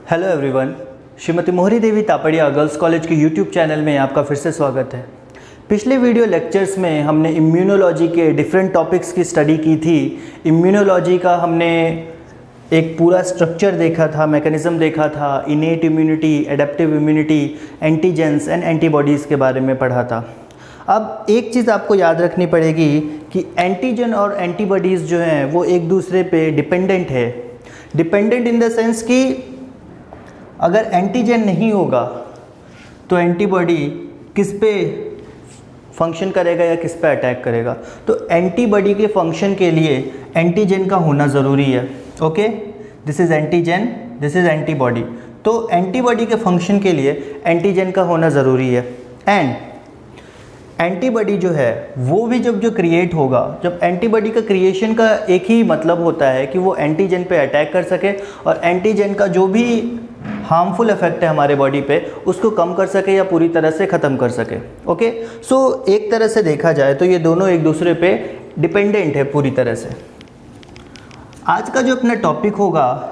Hello everyone, Shrimati मोहरी देवी Tapadia girls college के YouTube channel में आपका फिर से स्वागत है। पिछले वीडियो लेक्चर्स में हमने इम्यूनोलॉजी के डिफरेंट टॉपिक्स की स्टडी की थी। इम्यूनोलॉजी का हमने एक पूरा स्ट्रक्चर देखा था, मैकेनिज़्म देखा था, innate immunity, adaptive immunity, antigens and antibodies के बारे में पढ़ा था। अब एक चीज़ आपको याद रखनी पड़ेगी कि एंटीजन और एंटीबॉडीज़ जो हैं वो एक दूसरे पे डिपेंडेंट है। डिपेंडेंट इन द सेंस कि अगर एंटीजन नहीं होगा तो एंटीबॉडी किस पे फंक्शन करेगा या किस पे अटैक करेगा। तो एंटीबॉडी के फंक्शन के लिए एंटीजन का होना ज़रूरी है। Okay, this is antigen, this is antibody. तो एंटीबॉडी के फंक्शन के लिए एंटीजन का होना ज़रूरी है। एंड एंटीबॉडी जो है वो भी जब क्रिएट होगा, जब एंटीबॉडी का क्रिएशन का एक ही मतलब होता है कि वो एंटीजन पे अटैक कर सके और एंटीजन का जो भी हार्मफुल इफेक्ट है हमारे बॉडी पे उसको कम कर सके या पूरी तरह से ख़त्म कर सके। ओके, सो एक तरह से देखा जाए तो ये दोनों एक दूसरे पे डिपेंडेंट है पूरी तरह से। आज का जो अपना टॉपिक होगा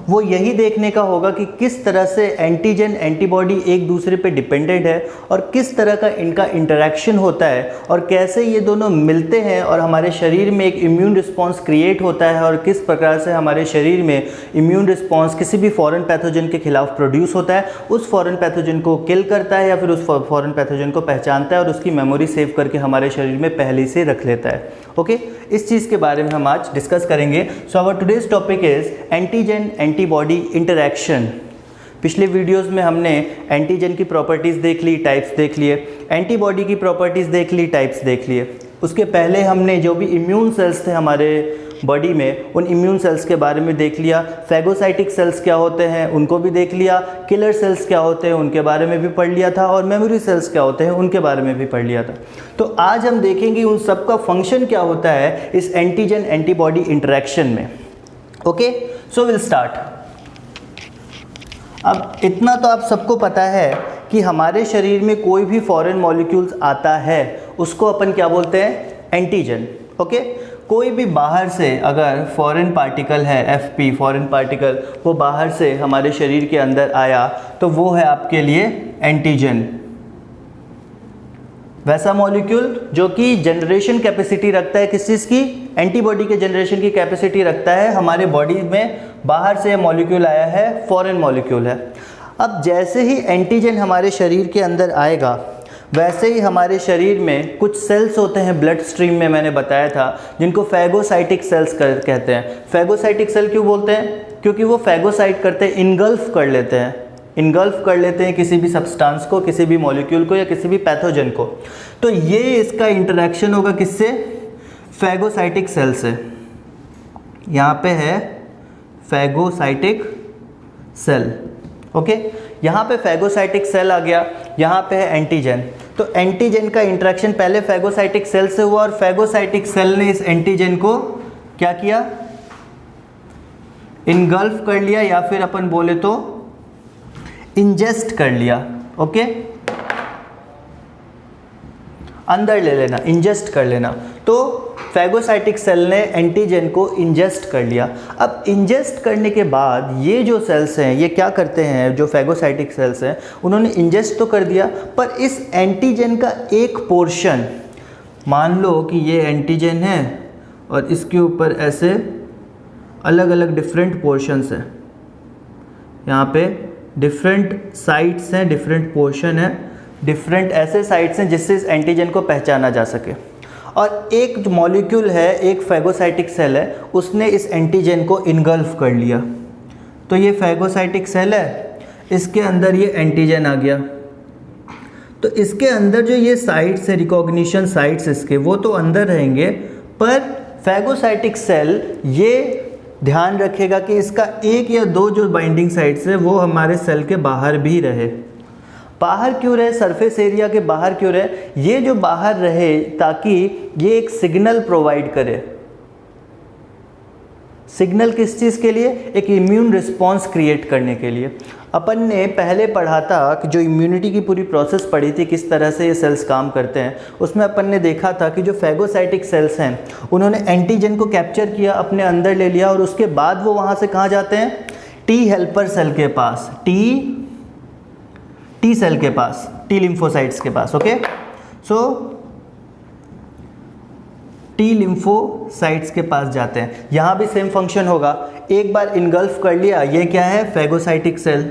वो यही देखने का होगा कि किस तरह से एंटीजन एंटीबॉडी एक दूसरे पे डिपेंडेंट है और किस तरह का इनका इंटरेक्शन होता है और कैसे ये दोनों मिलते हैं और हमारे शरीर में एक इम्यून रिस्पॉन्स क्रिएट होता है और किस प्रकार से हमारे शरीर में इम्यून रिस्पॉन्स किसी भी फॉरेन पैथोजन के खिलाफ प्रोड्यूस होता है, उस फॉरेन पैथोजन को किल करता है या फिर उस फॉरेन पैथोजन को पहचानता है और उसकी मेमोरी सेव करके हमारे शरीर में पहले से रख लेता है। ओके, इस चीज़ के बारे में हम आज डिस्कस करेंगे। So our today's topic is antigen antibody interaction. पिछले वीडियोस में हमने एंटीजन की प्रॉपर्टीज़ देख ली, टाइप्स देख लिए, एंटीबॉडी की प्रॉपर्टीज़ देख ली, टाइप्स देख लिए। उसके पहले हमने जो भी इम्यून सेल्स थे हमारे बॉडी में उन इम्यून सेल्स के बारे में देख लिया। फैगोसाइटिक सेल्स क्या होते हैं उनको भी देख लिया, किलर सेल्स क्या होते हैं उनके बारे में भी पढ़ लिया था और मेमोरी सेल्स क्या होते हैं उनके बारे में भी पढ़ लिया था। तो आज हम देखेंगे उन सब का फंक्शन क्या होता है इस एंटीजन एंटीबॉडी इंटरेक्शन में। Okay, so will start. अब इतना तो आप सबको पता है कि हमारे शरीर में कोई भी फॉरेन मॉलिक्यूल्स आता है उसको अपन क्या बोलते हैं, एंटीजन। ओके, कोई भी बाहर से अगर फॉरेन पार्टिकल है, एफपी फॉरेन पार्टिकल, वो बाहर से हमारे शरीर के अंदर आया तो वो है आपके लिए एंटीजन। वैसा मॉलिक्यूल जो कि जनरेशन कैपेसिटी रखता है किस चीज़ की, एंटीबॉडी के जनरेशन की कैपेसिटी रखता है हमारे बॉडी में, बाहर से मॉलिक्यूल आया है, फॉरेन मॉलिक्यूल है। अब जैसे ही एंटीजन हमारे शरीर के अंदर आएगा वैसे ही हमारे शरीर में कुछ सेल्स होते हैं ब्लड स्ट्रीम में, मैंने बताया था, जिनको फैगोसाइटिक सेल्स कहते हैं। फैगोसाइटिक सेल क्यों बोलते हैं, क्योंकि वो फैगोसाइट करते हैं, इनगल्फ कर लेते हैं, इनगल्फ कर लेते हैं किसी भी सब्सटेंस को, किसी भी मॉलिक्यूल को या किसी भी पैथोजन को। तो ये इसका इंटरेक्शन होगा किससे, फैगोसाइटिक सेल से। यहाँ पे है फैगोसाइटिक सेल। ओके, यहाँ पे फैगोसाइटिक सेल आ गया, यहाँ पे है एंटीजन। तो एंटीजन का इंटरेक्शन पहले फैगोसाइटिक सेल से हुआ और फैगोसाइटिक सेल ने इस एंटीजन को क्या किया, इनगल्फ कर लिया या फिर अपन बोले तो इंजेस्ट कर लिया। ओके, अंदर ले लेना, इंजेस्ट कर लेना। तो फैगोसाइटिक सेल ने एंटीजन को इंजेस्ट कर लिया। अब इंजेस्ट करने के बाद ये जो सेल्स हैं ये क्या करते हैं, जो फैगोसाइटिक सेल्स हैं उन्होंने इंजेस्ट तो कर दिया, पर इस एंटीजन का एक पोर्शन, मान लो कि ये एंटीजन है और इसके ऊपर ऐसे अलग अलग डिफरेंट पोर्शंस हैं, यहाँ पे डिफरेंट साइट्स हैं, डिफरेंट पोर्शन है, डिफरेंट ऐसे साइट्स हैं जिससे इस एंटीजन को पहचाना जा सके। और एक जो मॉलिक्यूल है, एक फैगोसाइटिक सेल है, उसने इस एंटीजन को इनगल्फ कर लिया। तो ये फैगोसाइटिक सेल है, इसके अंदर ये एंटीजन आ गया। तो इसके अंदर जो ये साइट्स है, रिकॉग्निशन साइट्स इसके, वो तो अंदर रहेंगे, पर फैगोसाइटिक सेल ये ध्यान रखेगा कि इसका एक या दो जो बाइंडिंग साइट्स है वो हमारे सेल के बाहर भी रहे। बाहर क्यों रहे, सरफेस एरिया के बाहर क्यों रहे, ये जो बाहर रहे ताकि ये एक सिग्नल प्रोवाइड करे। सिग्नल किस चीज़ के लिए, एक इम्यून रिस्पॉन्स क्रिएट करने के लिए। अपन ने पहले पढ़ा था कि जो इम्यूनिटी की पूरी प्रोसेस पढ़ी थी, किस तरह से ये सेल्स काम करते हैं, उसमें अपन ने देखा था कि जो फैगोसाइटिक सेल्स हैं उन्होंने एंटीजन को कैप्चर किया, अपने अंदर ले लिया और उसके बाद वो वहाँ से कहाँ जाते हैं, टी हेल्पर सेल के पास, टी सेल के पास, टी लिम्फोसाइट्स के पास, ओके। सो टी लिम्फोसाइट्स के पास जाते हैं, यहाँ भी सेम फंक्शन होगा। एक बार इनगल्फ कर लिया, ये क्या है, फेगोसाइटिक सेल,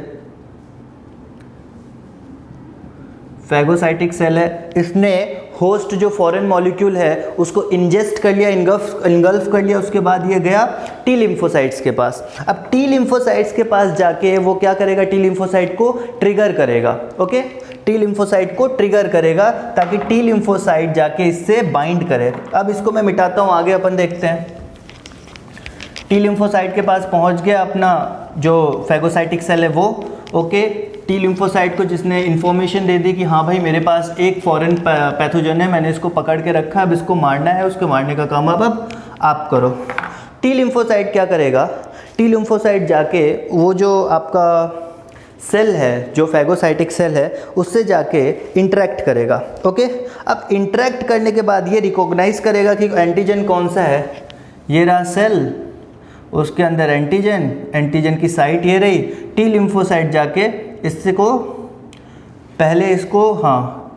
फेगोसाइटिक सेल है। इसने होस्ट जो फॉरेन मॉलिक्यूल है उसको इंजेस्ट कर लिया, इनगल्फ कर लिया, उसके बाद ये गया टी लिम्फोसाइट्स के पास। अब टी लिम्फोसाइट्स के पास जाके वो क्या करेगा, टी लिम्फोसाइट को ट्रिगर करेगा, ओके, टी लिम्फोसाइट को ट्रिगर करेगा ताकि टी लिम्फोसाइट जाके इससे बाइंड करे। अब इसको मैं मिटाता हूँ, आगे अपन देखते हैं। टी लिम्फोसाइट के पास पहुँच गया अपना जो फेगोसाइटिक सेल है वो, ओके। टी लिम्फोसाइट को जिसने इन्फॉर्मेशन दे दी कि हाँ भाई मेरे पास एक फॉरेन पैथोजन है, मैंने इसको पकड़ के रखा, अब इसको मारना है, उसको मारने का काम अब आप करो। टी लिम्फोसाइट क्या करेगा, टी लिम्फोसाइट जाके वो जो आपका सेल है, जो फेगोसाइटिक सेल है, उससे जाके इंटरेक्ट करेगा, ओके। अब इंटरेक्ट करने के बाद ये रिकॉग्नाइज करेगा कि एंटीजन कौन सा है, ये रहा सेल, उसके अंदर एंटीजन, एंटीजन की साइट ये रही। टी लिम्फोसाइट जाके इससे को पहले इसको, हाँ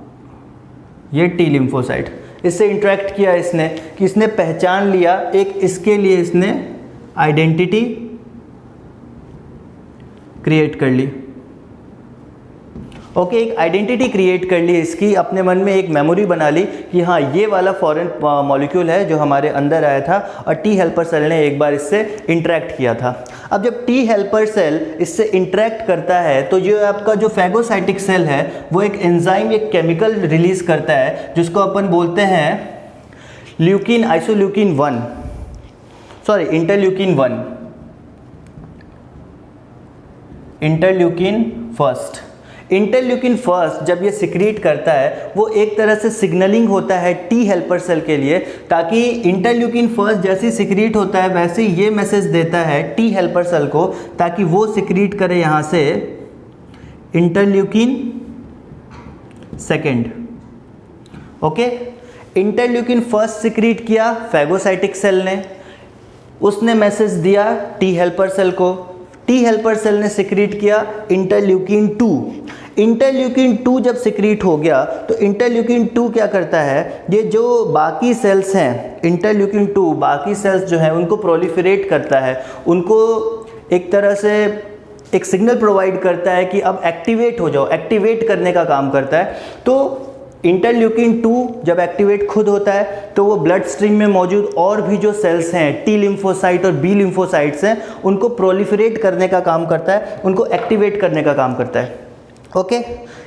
ये टी लिम्फोसाइट, इससे इंटरेक्ट किया इसने कि इसने पहचान लिया, एक इसके लिए इसने आइडेंटिटी क्रिएट कर ली, ओके, एक आइडेंटिटी क्रिएट कर ली इसकी, अपने मन में एक मेमोरी बना ली कि हाँ ये वाला फॉरेन मॉलिक्यूल है जो हमारे अंदर आया था, और टी हेल्पर सेल ने एक बार इससे इंटरेक्ट किया था। अब जब टी हेल्पर सेल इससे इंटरेक्ट करता है तो जो आपका जो फेगोसाइटिक सेल है वो एक एंजाइम, एक केमिकल रिलीज करता है जिसको अपन बोलते हैं Lukin, आइसोल्यूकिन 1, sorry interleukin 1, interleukin first. Interleukin first जब ये सिक्रीट करता है वो एक तरह से सिग्नलिंग होता है टी हेल्पर सेल के लिए, ताकि इंटरल्यूकिन फर्स्ट जैसे सिक्रीट होता है वैसे ये मैसेज देता है टी हेल्पर सेल को ताकि वो सिक्रीट करे यहाँ से interleukin second, okay. Interleukin first secrete किया फेगोसाइटिक सेल ने, उसने मैसेज दिया टी हेल्पर सेल को, टी हेल्पर सेल ने सिक्रीट किया इंटरल्यूकिन 2। इंटरल्यूकिन 2 जब सिक्रीट हो गया तो इंटरल्यूकिन 2 क्या करता है, ये जो बाकी सेल्स हैं, इंटरल्यूकिन 2 बाकी सेल्स जो हैं उनको प्रोलिफरेट करता है, उनको एक तरह से एक सिग्नल प्रोवाइड करता है कि अब एक्टिवेट हो जाओ, एक्टिवेट करने का काम करता है। तो इंटरल्यूकिन 2 जब एक्टिवेट खुद होता है तो वो ब्लड स्ट्रीम में मौजूद और भी जो सेल्स हैं, टी लिम्फोसाइट और बी लिम्फोसाइट्स हैं, उनको प्रोलिफरेट करने का काम करता है, उनको एक्टिवेट करने का काम करता है, ओके।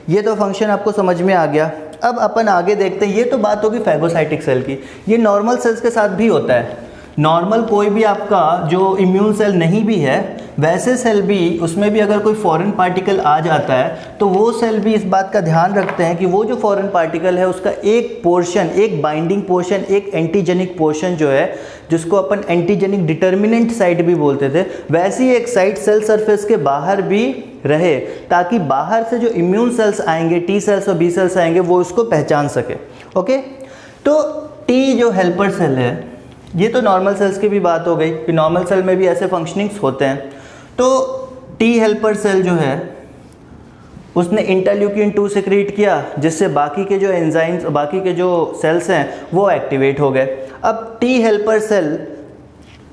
ये तो फंक्शन आपको समझ में आ गया। अब अपन आगे देखते हैं, ये तो बात होगी फेगोसाइटिक सेल की, ये नॉर्मल सेल्स के साथ भी होता है। नॉर्मल कोई भी आपका जो इम्यून सेल नहीं भी है वैसे सेल भी, उसमें भी अगर कोई फॉरेन पार्टिकल आ जाता है तो वो सेल भी इस बात का ध्यान रखते हैं कि वो जो फॉरेन पार्टिकल है उसका एक पोर्शन, एक बाइंडिंग पोर्शन, एक एंटीजेनिक पोर्शन जो है, जिसको अपन एंटीजेनिक डिटर्मिनेंट साइट भी बोलते थे, वैसी एक साइट सेल सरफेस के बाहर भी रहे ताकि बाहर से जो इम्यून सेल्स आएंगे, टी सेल्स और बी सेल्स आएंगे, वो उसको पहचान सके, ओके। तो टी जो हेल्पर सेल है, ये तो नॉर्मल सेल्स की भी बात हो गई कि नॉर्मल सेल में भी ऐसे फंक्शनिंग्स होते हैं। तो टी हेल्पर सेल जो है उसने इंटरल्यूकिन 2 सिक्रीट किया जिससे बाकी के जो एंजाइम्स, बाकी के जो सेल्स हैं वो एक्टिवेट हो गए। अब टी हेल्पर सेल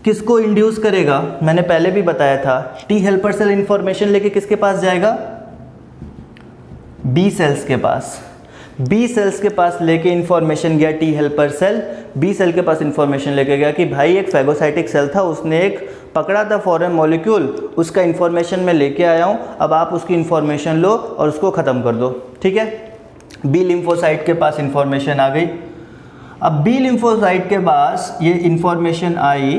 किसको इंड्यूस करेगा, मैंने पहले भी बताया था, टी हेल्पर सेल इंफॉर्मेशन लेके किसके पास जाएगा, बी सेल्स के पास। बी सेल्स के पास लेके इन्फॉर्मेशन गया T helper cell, B cell के पास इन्फॉर्मेशन लेके गया कि भाई एक फेगोसाइटिक सेल था, उसने एक पकड़ा था फॉरेन मॉलिक्यूल, उसका इन्फॉर्मेशन मैं लेके आया हूँ, अब आप उसकी इन्फॉर्मेशन लो और उसको ख़त्म कर दो, ठीक है। बी लिम्फोसाइट के पास इन्फॉर्मेशन आ गई। अब बी लिम्फोसाइट के पास ये इन्फॉर्मेशन आई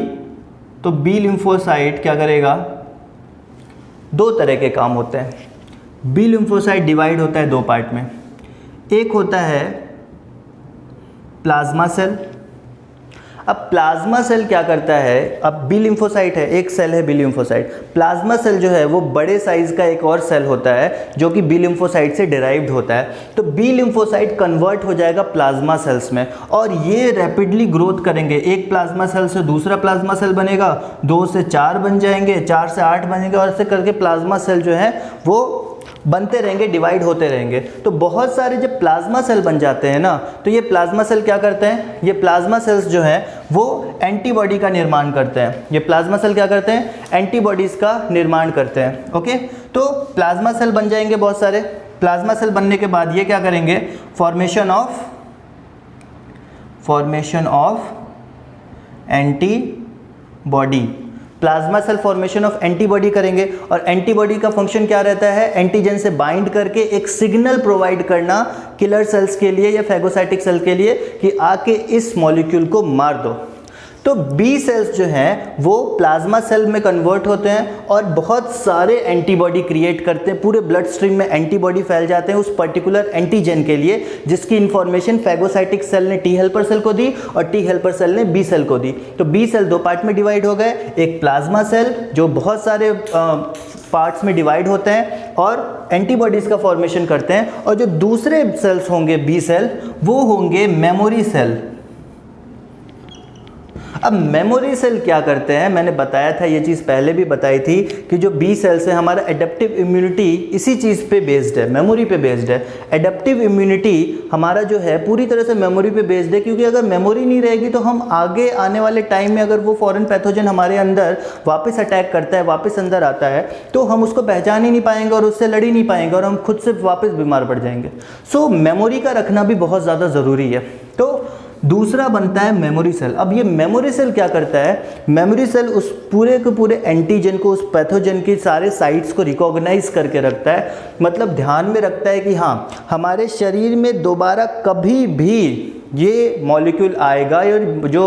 तो बी लिम्फोसाइट क्या करेगा, दो तरह के काम होते हैं। बी लिम्फोसाइट डिवाइड होता है दो पार्ट में, एक होता है प्लाज्मा सेल। अब प्लाज्मा सेल क्या करता है, अब बी लिम्फोसाइट है, एक सेल है बी लिम्फोसाइट। प्लाज्मा सेल जो है वो बड़े साइज का एक और सेल होता है जो कि बी लिम्फोसाइट से डिराइव्ड होता है। तो बी लिम्फोसाइट कन्वर्ट हो जाएगा प्लाज्मा सेल्स में और ये रैपिडली ग्रोथ करेंगे। एक प्लाज्मा सेल से दूसरा प्लाज्मा सेल बनेगा, 2 से 4 बन जाएंगे, 4 से 8 बनेंगे और ऐसे करके प्लाज्मा सेल जो है वो बनते रहेंगे, डिवाइड होते रहेंगे। तो बहुत सारे जब प्लाज्मा सेल बन जाते हैं ना, तो ये प्लाज्मा सेल क्या करते हैं, ये प्लाज्मा सेल्स जो हैं वो एंटीबॉडी का निर्माण करते हैं। ये प्लाज्मा सेल क्या करते हैं, एंटीबॉडीज़ का निर्माण करते हैं। ओके, तो प्लाज्मा सेल बन जाएंगे बहुत सारे। प्लाज्मा सेल बनने के बाद ये क्या करेंगे, formation of antibody, plasma cell formation of antibody करेंगे। और एंटीबॉडी का फंक्शन क्या रहता है, एंटीजन से बाइंड करके एक सिग्नल प्रोवाइड करना किलर सेल्स के लिए या फैगोसाइटिक सेल के लिए कि आके इस मॉलिक्यूल को मार दो। तो बी सेल्स जो हैं वो प्लाज्मा सेल में कन्वर्ट होते हैं और बहुत सारे एंटीबॉडी क्रिएट करते हैं। पूरे ब्लड स्ट्रीम में एंटीबॉडी फैल जाते हैं उस पर्टिकुलर एंटीजन के लिए जिसकी इंफॉर्मेशन फैगोसाइटिक सेल ने टी हेल्पर सेल को दी और टी हेल्पर सेल ने बी सेल को दी। तो बी सेल 2 पार्ट में डिवाइड हो गए, एक प्लाज्मा सेल जो बहुत सारे पार्ट्स में डिवाइड होते हैं और एंटीबॉडीज़ का फॉर्मेशन करते हैं, और जो दूसरे सेल्स होंगे बी सेल वो होंगे मेमोरी सेल। अब मेमोरी सेल क्या करते हैं, मैंने बताया था, ये चीज़ पहले भी बताई थी कि जो बी सेल्स है हमारा एडेप्टिव इम्यूनिटी इसी चीज़ पे बेस्ड है, मेमोरी पे बेस्ड है। एडेप्टिव इम्यूनिटी हमारा जो है पूरी तरह से मेमोरी पे बेस्ड है, क्योंकि अगर मेमोरी नहीं रहेगी तो हम आगे आने वाले टाइम में अगर वो फॉरेन पैथोजन हमारे अंदर वापस अटैक करता है, वापस अंदर आता है, तो हम उसको पहचान ही नहीं पाएंगे और उससे लड़ ही नहीं पाएंगे और हम खुद से वापस बीमार पड़ जाएंगे। सो मेमोरी का रखना भी बहुत ज़्यादा ज़रूरी है। तो दूसरा बनता है मेमोरी सेल। अब ये मेमोरी सेल क्या करता है, मेमोरी सेल उस पूरे के पूरे एंटीजन को, उस पैथोजन के सारे साइट्स को रिकॉग्नाइज करके रखता है, मतलब ध्यान में रखता है कि हाँ हमारे शरीर में दोबारा कभी भी ये मॉलिक्यूल आएगा। और जो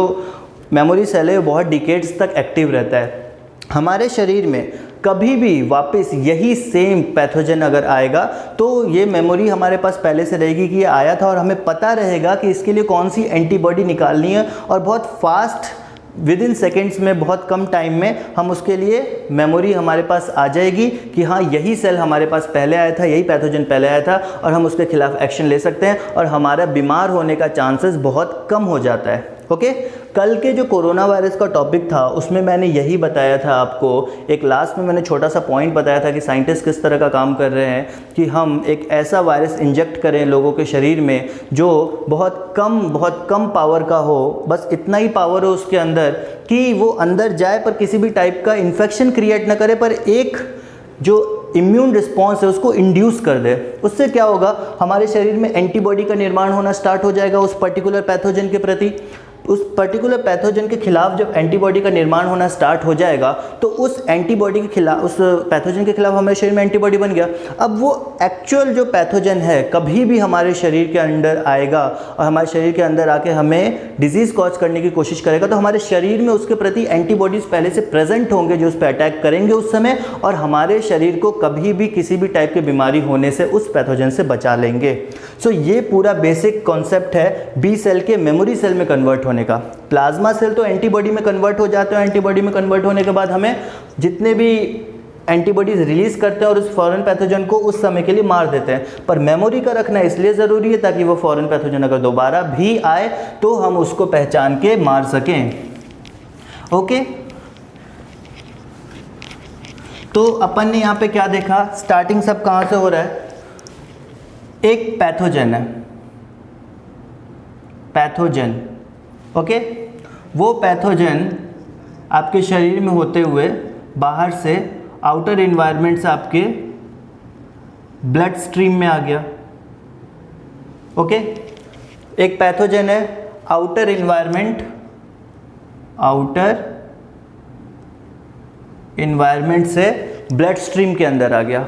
मेमोरी सेल है वो बहुत डिकेड्स तक एक्टिव रहता है। हमारे शरीर में कभी भी वापस यही सेम पैथोजन अगर आएगा तो ये मेमोरी हमारे पास पहले से रहेगी कि ये आया था और हमें पता रहेगा कि इसके लिए कौन सी एंटीबॉडी निकालनी है, और बहुत फास्ट विद इन सेकेंड्स में, बहुत कम टाइम में हम उसके लिए मेमोरी हमारे पास आ जाएगी कि हाँ यही सेल हमारे पास पहले आया था, यही पैथोजन पहले आया था, और हम उसके खिलाफ एक्शन ले सकते हैं और हमारा बीमार होने का चांसेस बहुत कम हो जाता है। ओके, कल के जो कोरोना वायरस का टॉपिक था उसमें मैंने यही बताया था आपको, एक लास्ट में मैंने छोटा सा पॉइंट बताया था कि साइंटिस्ट किस तरह का काम कर रहे हैं कि हम एक ऐसा वायरस इंजेक्ट करें लोगों के शरीर में जो बहुत कम पावर का हो, बस इतना ही पावर हो उसके अंदर कि वो अंदर जाए पर किसी भी टाइप का इन्फेक्शन क्रिएट ना करे, पर एक जो इम्यून रिस्पॉन्स है उसको इंड्यूस कर दे। उससे क्या होगा, हमारे शरीर में एंटीबॉडी का निर्माण होना स्टार्ट हो जाएगा उस पर्टिकुलर पैथोजन के प्रति। उस पर्टिकुलर पैथोजन के खिलाफ जब एंटीबॉडी का निर्माण होना स्टार्ट हो जाएगा तो उस एंटीबॉडी के खिलाफ, उस पैथोजन के खिलाफ हमारे शरीर में एंटीबॉडी बन गया। अब वो एक्चुअल जो पैथोजन है कभी भी हमारे शरीर के अंदर आएगा और हमारे शरीर के अंदर आके हमें डिजीज़ कॉज करने की कोशिश करेगा, तो हमारे शरीर में उसके प्रति एंटीबॉडीज़ पहले से प्रेजेंट होंगे जो उस पर अटैक करेंगे उस समय, और हमारे शरीर को कभी भी किसी भी टाइप की बीमारी होने से उस पैथोजन से बचा लेंगे। सो ये पूरा बेसिक कॉन्सेप्ट है बी सेल के मेमोरी सेल में कन्वर्ट होने का। प्लाज्मा सेल तो एंटीबॉडी में कन्वर्ट हो जाते हैं, एंटीबॉडी में कन्वर्ट होने के बाद हमें जितने भी एंटीबॉडीज रिलीज करते हैं और उस फॉरेन पैथोजन को उस समय के लिए मार देते हैं। पर मेमोरी का रखना इसलिए ज़रूरी है ताकि वो फॉरेन पैथोजन अगर दोबारा भी आए तो हम उसको पहचान के मार सकें। ओके, तो अपन ने यहाँ पे क्या देखा, स्टार्टिंग सब कहाँ से हो रहा है, एक पैथोजन है, पैथोजन। ओके, वो पैथोजन आपके शरीर में होते हुए बाहर से आउटर इन्वायरमेंट से आपके ब्लड स्ट्रीम में आ गया। ओके, एक पैथोजन है आउटर इन्वायरमेंट से ब्लड स्ट्रीम के अंदर आ गया।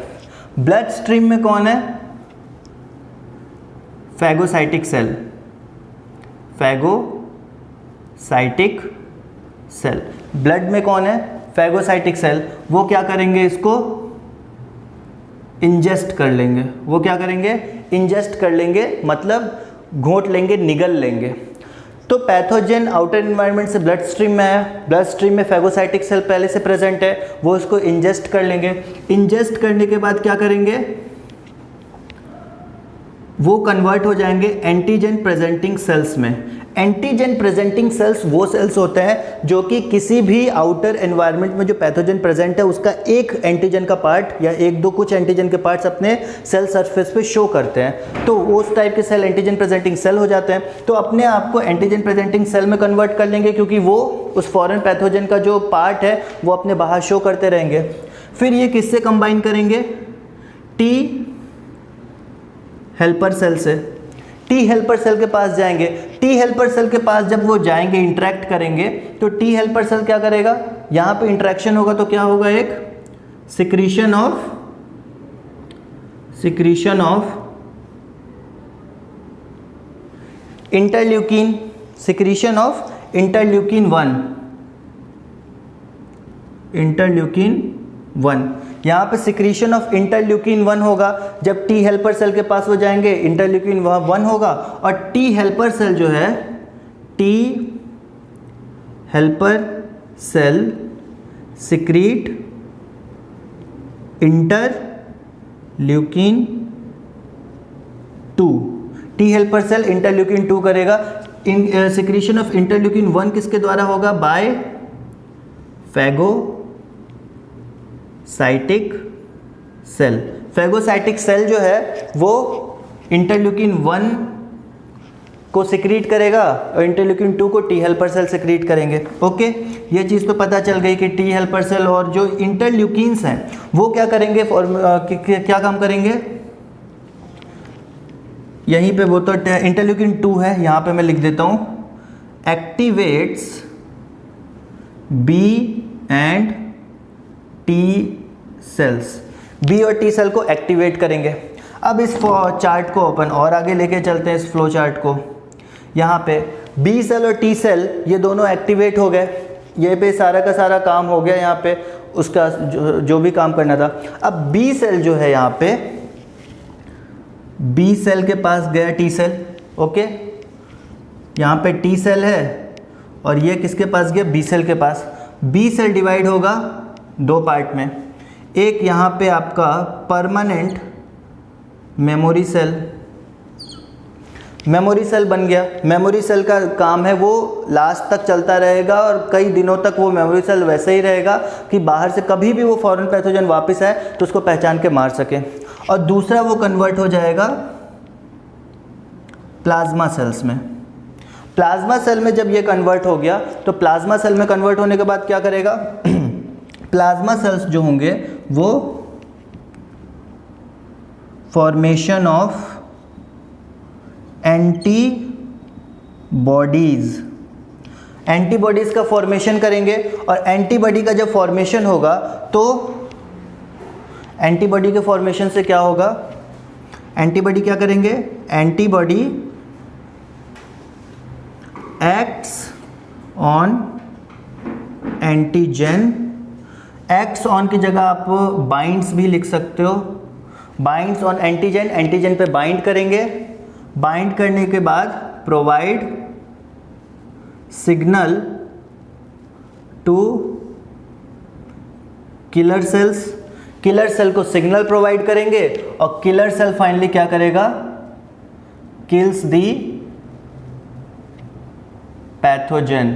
ब्लड स्ट्रीम में कौन है, phagocytic cell, phagocytic cell. Blood में कौन है, फैगोसाइटिक सेल। वो क्या करेंगे, इसको इंजेस्ट कर लेंगे। वो क्या करेंगे, इंजेस्ट कर लेंगे, मतलब घोंट लेंगे, निगल लेंगे। तो पैथोजन आउटर एनवायरनमेंट से ब्लड स्ट्रीम में आया, ब्लड स्ट्रीम में फैगोसाइटिक सेल पहले से प्रेजेंट है, वो उसको इंजेस्ट कर लेंगे। इंजेस्ट करने के बाद क्या करेंगे, वो कन्वर्ट हो जाएंगे एंटीजन प्रेजेंटिंग सेल्स में। एंटीजन प्रेजेंटिंग सेल्स वो सेल्स होते हैं जो कि किसी भी आउटर एनवायरनमेंट में जो पैथोजन प्रेजेंट है उसका एक एंटीजन का पार्ट या एक दो कुछ एंटीजन के पार्ट्स अपने सेल सरफेस पे शो करते हैं, तो उस टाइप के सेल एंटीजन प्रेजेंटिंग सेल हो जाते हैं। तो अपने आप को एंटीजन प्रेजेंटिंग सेल में कन्वर्ट कर लेंगे, क्योंकि वो उस फॉरेन पैथोजन का जो पार्ट है वो अपने बाहर शो करते रहेंगे। फिर ये किससे कंबाइन करेंगे, टी हेल्पर सेल से। टी हेल्पर सेल के पास जाएंगे। टी हेल्पर सेल के पास जब वो जाएंगे, इंटरेक्ट करेंगे, तो टी हेल्पर सेल क्या करेगा, यहां पे इंटरेक्शन होगा तो क्या होगा, एक secretion of interleukin, secretion of interleukin 1, यहाँ पे सिक्रीशन ऑफ इंटरल्यूकिन 1 होगा। जब टी हेल्पर सेल के पास वो जाएंगे, इंटरल्यूकिन 1 होगा, और टी हेल्पर सेल जो है, T helper cell secrete interleukin 2। T helper cell interleukin 2 करेगा। सिक्रीशन ऑफ इंटरल्यूकिन 1 किसके द्वारा होगा, by phagocytic cell. Phagocytic cell जो है वो इंटरल्यूकिन 1 को सिक्रीट करेगा और इंटरल्यूकिन 2 को टी हेल्पर सेल सिक्रीट करेंगे। ओके, ये चीज़ तो पता चल गई कि टी हेल्पर सेल और जो इंटरल्यूकिन्स हैं वो क्या करेंगे, क्या काम करेंगे। यहीं पे वो तो इंटरल्यूकिन 2 है, यहाँ पे मैं लिख देता हूँ, activates B and T cells. B और टी सेल को एक्टिवेट करेंगे। अब इस चार्ट को अपन और आगे लेके चलते हैं, इस फ्लो चार्ट को। यहाँ पे बी सेल और टी सेल ये दोनों एक्टिवेट हो गए, ये पे सारा का सारा काम हो गया, यहाँ पे उसका जो भी काम करना था। अब बी सेल जो है, यहाँ पे बी सेल के पास गया टी सेल। ओके, यहाँ पे टी सेल है और ये किसके पास गया, बी सेल के पास। बी सेल डिवाइड होगा 2 पार्ट में, एक यहाँ पे आपका permanent memory cell, memory cell बन गया। मेमोरी सेल का काम है वो लास्ट तक चलता रहेगा और कई दिनों तक वो मेमोरी सेल वैसे ही रहेगा कि बाहर से कभी भी वो फॉरेन पैथोजन वापस आए तो उसको पहचान के मार सके। और दूसरा वो कन्वर्ट हो जाएगा प्लाज्मा सेल्स में। प्लाज्मा सेल में जब ये कन्वर्ट हो गया तो प्लाज्मा सेल में कन्वर्ट होने के बाद क्या करेगा, प्लाज्मा सेल्स जो होंगे वो फॉर्मेशन ऑफ एंटीबॉडीज का फॉर्मेशन करेंगे। और एंटीबॉडी का जब फॉर्मेशन होगा तो एंटीबॉडी के फॉर्मेशन से क्या होगा, एंटीबॉडी क्या करेंगे, antibody acts on antigen. Acts on की जगह आप बाइंड्स भी लिख सकते हो, बाइंड्स ऑन एंटीजन, एंटीजन पे बाइंड करेंगे। बाइंड करने के बाद provide signal to killer cells. Killer cell को सिग्नल प्रोवाइड करेंगे और किलर सेल फाइनली क्या करेगा, किल्स दी पैथोजन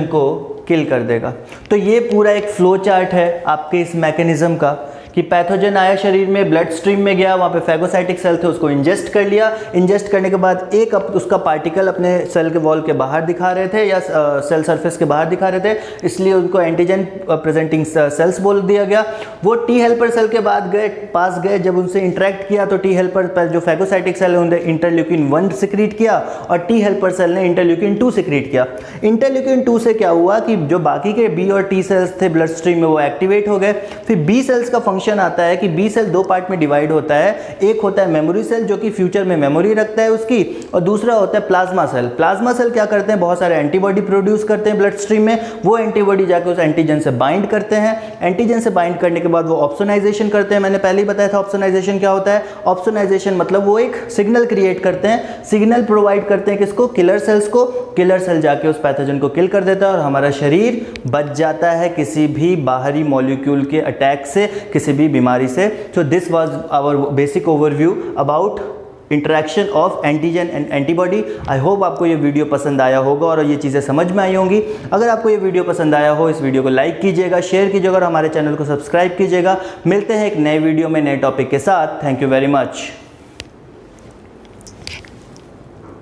को किल कर देगा। तो ये पूरा एक फ्लो चार्ट है आपके इस मैकेनिज्म का कि पैथोजन आया शरीर में, ब्लड स्ट्रीम में गया, वहाँ पे फैगोसाइटिक सेल थे, उसको इंजेस्ट कर लिया। इंजेस्ट करने के बाद एक उसका पार्टिकल अपने सेल के वॉल के बाहर दिखा रहे थे या सेल सरफेस के बाहर दिखा रहे थे, इसलिए उनको एंटीजन प्रेजेंटिंग सेल्स बोल दिया गया। वो टी हेल्पर सेल के पास गए, जब उनसे इंटरेक्ट किया तो टी हेल्पर पर जो फैगोसाइटिक सेल है उन्होंने इंटरल्यूकिन 1 सिक्रीट किया और टी हेल्पर सेल ने इंटरल्यूकिन 2 सिक्रीट किया। इंटरल्यूकिन 2 से क्या हुआ कि जो बाकी के बी और टी सेल्स थे ब्लड स्ट्रीम में वो एक्टिवेट हो गए। फिर बी सेल्स का फंक्शन आता है कि बी सेल दो पार्ट में डिवाइड होता है। एक होता है मेमोरी सेल जो कि फ्यूचर में मेमोरी रखता है उसकी, और दूसरा होता है प्लाज्मा सेल। प्लाज्मा सेल क्या करते हैं, बहुत सारे एंटीबॉडी प्रोड्यूस करते हैं ब्लड स्ट्रीम में। वो एंटीबॉडी जाकर उस एंटीजन से बाइंड करते हैं। एंटीजन से बाइंड करने के बाद वो ऑप्सोनाइजेशन करते हैं। मैंने पहले ही बताया था ऑप्सोनाइजेशन क्या होता है। ऑप्सोनाइजेशन मतलब वो एक सिग्नल क्रिएट करते हैं, सिग्नल प्रोवाइड करते हैं किसको, किलर सेल्स को। किलर सेल जाके उस पैथोजन को किल कर देता है और हमारा शरीर बच जाता है किसी भी बाहरी मॉलिक्यूल के अटैक से, किसी भी बीमारी से। So this was our basic overview about interaction of antigen and antibody. I hope आपको ये वीडियो पसंद आया होगा और ये चीज़ें समझ में आई होंगी। अगर आपको ये वीडियो पसंद आया हो, इस वीडियो को लाइक कीजिएगा, शेयर कीजिएगा और हमारे चैनल को सब्सक्राइब कीजिएगा। मिलते हैं एक नए वीडियो में नए टॉपिक के साथ। Thank you very much.